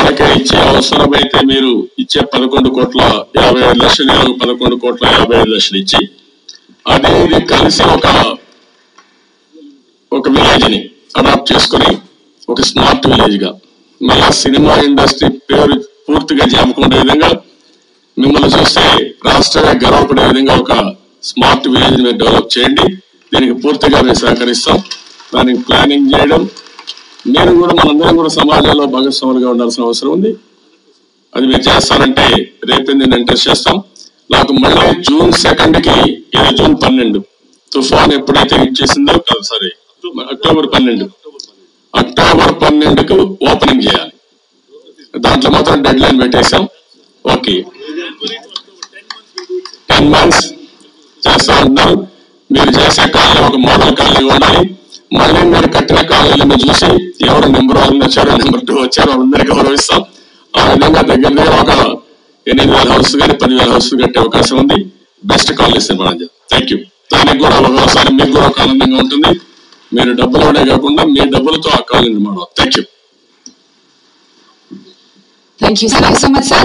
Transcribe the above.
వాళ్ళకే ఇచ్చే అవసరమైతే మీరు ఇచ్చే 11,55,00,000 11,55,00,000 ఇచ్చి అది కలిసి ఒక విలేజ్ ని అడాప్ట్ చేసుకుని ఒక స్మార్ట్ విలేజ్ గా మళ్ళా సినిమా ఇండస్ట్రీ పేరు పూర్తిగా జరుపుకునే విధంగా మిమ్మల్ని చూస్తే రాష్ట్రమే గర్వపడే విధంగా ఒక స్మార్ట్ విలేజ్ ని డెవలప్ చేయండి. దీనికి పూర్తిగా మేము సహకరిస్తాం. దానికి ప్లానింగ్ చేయడం నేను కూడా మనందరం కూడా సమాజంలో భాగస్వాములుగా ఉండాల్సిన అవసరం ఉంది. అది మీరు చేస్తానంటే రేపు నేను ఇంట్రెస్ట్ చేస్తాం. నాకు మళ్ళీ June 2కి ఇది June 12 తుఫాన్ ఎప్పుడైతే హిట్ చేసిందో సారీ October 12కు ఓపెనింగ్ చేయాలి. దాంట్లో మాత్రం డెడ్ లైన్ పెట్టేశాం. ఓకే 10 months చేస్తా ఉంటాం. మీరు చేసే కాలనీ ఒక మోడల్ కాలనీ ఉండాలి. మళ్ళీ మీరు కట్టిన కాలనీలను చూసి ఎవరు నెంబర్ 1 వచ్చారో నెంబర్ 2 వచ్చారో వాళ్ళందరికీ గౌరవిస్తాం. ఆ విధంగా దగ్గర ఒక 8,000 హౌస్ కానీ 10,000 హౌస్ కట్టే అవకాశం ఉంది. బెస్ట్ కాలనీస్ నిర్మాణం చేద్దాం. Thank you. దానికి కూడా ఒకసారి మీకు కూడా ఒక ఆనందంగా ఉంటుంది. మీరు డబ్బులోనే కాకుండా మీ డబ్బులతో ఆ కాలనీ నిర్మాణం. Thank you. Thank you so much, sir.